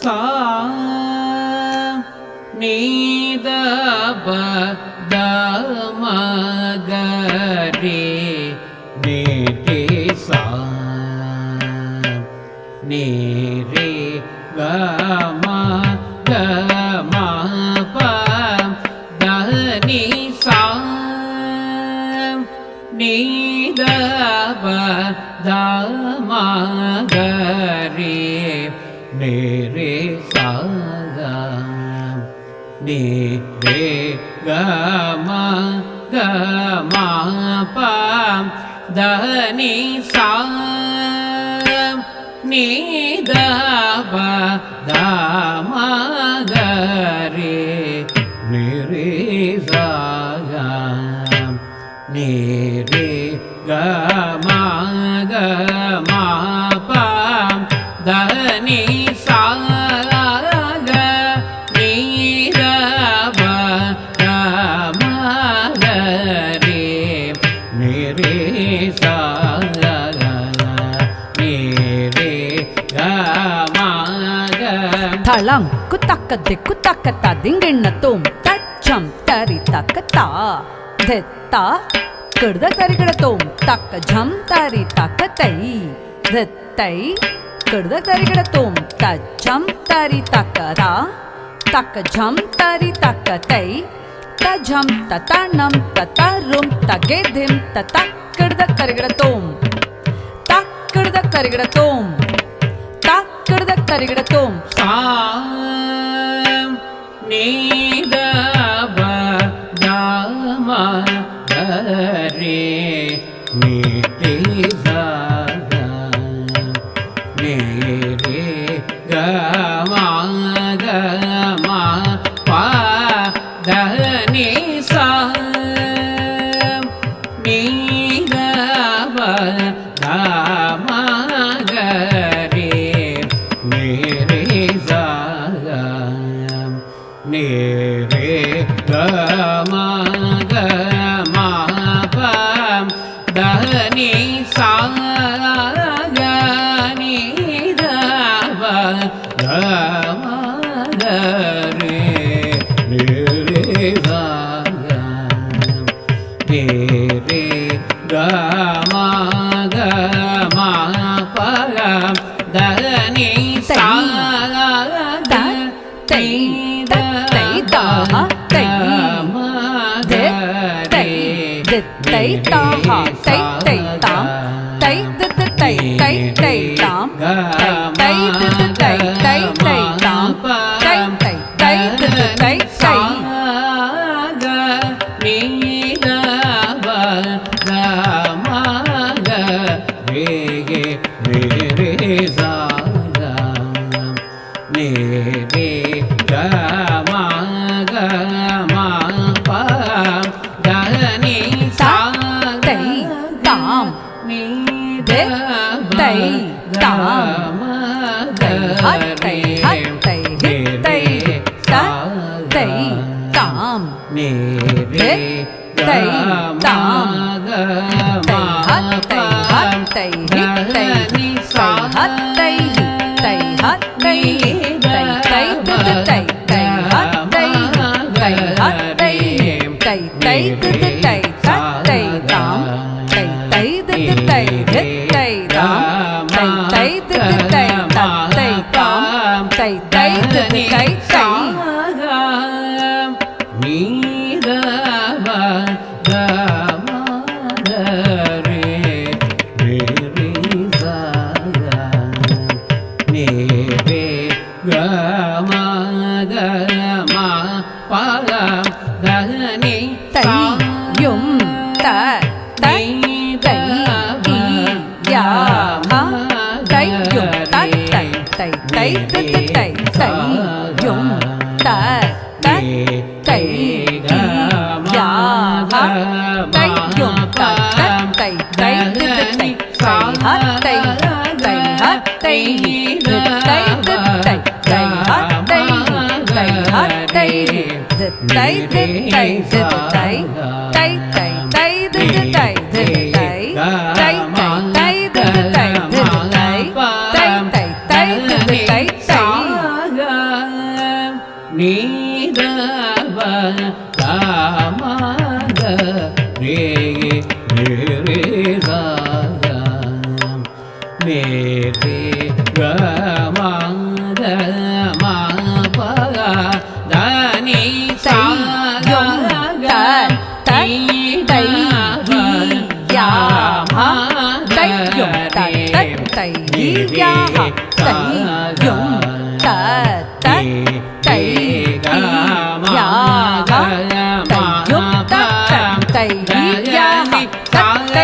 சா நீ த ப த ம க ரே நே ரே சா நே ரே க ம க ம ப த நீ சா நீ த ப த ம க ரே நே ரே சா நே ரே க ம க ம ப த நீ சா நீ த ப த ம க ரே நே ரே சா நே ரே க ம க ம ப த நீ சா தளம் குத்தக்கத்தை குத்தக்கத்தா திங்கிண்ணத்தோம் தச்சம் தரி தக்கத்தா தெத்தா கிருத தரிகிடத்தோம் தக்க ஜம் தரி தக்கத்தை தெத்தை கிருத தரிகிடத்தோம் தச்சம் தரி தக்கதா தக்க ஜம் தரி தக்கத்தை தஜம் தத்தனம் தத்தரும் தகேதிம் தத்த கிருத தரிகிடத்தோம் தக்கிருத தரிகிடத்தோம் தக்கிருத தரிகிடத்தோம் சா நீ த ப த ம க ரே நே ரே சா நே ரே க ம க ம ப த நீ சா நீ த ப த ம க ரே நே ரே சா நே ரே க ம க ம ப த நீ சா நீ த ப த ம க ரே நே ரே சா நே ரே க ம க ம ப த நீ சா தை தை தா தை தை தை தா தை தை தாம் தை தை தை தை தாம் தை தை தை தை தாம் தை தை தை தை தை நீ த ப த ம க ரே நே ரே சா நே ரே க ம க ம ப த நீ சா தை தாம் நீ த ப தை தாம் ம க தை தை தை தை தாம் நே ரே க ம க ம ப த நீ சா தை தை தை தை தை தை தை தை தை தை தை தை தை தை தாம் தை தை தை தை தாம் தை தை தை தை தாம் தை தை தை தை நீ த ப த ம க ரே நே ரே சா நே ரே க ம க ம ப த நீ சா யும் த தை தை யா தை யும் தை தை தை தை தை தை யும் த தை தை யா தை யும் த தை தை தை தை தை தை தை தை தை தை தை யா தையும் த த தை யா தையும் த தை யா தை தை தை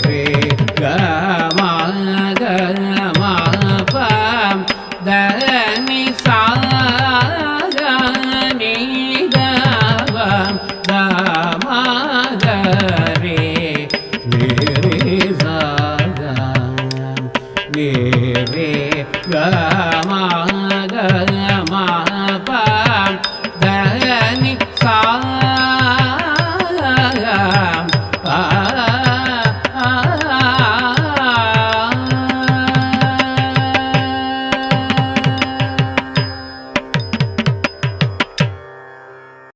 Re ga ma ga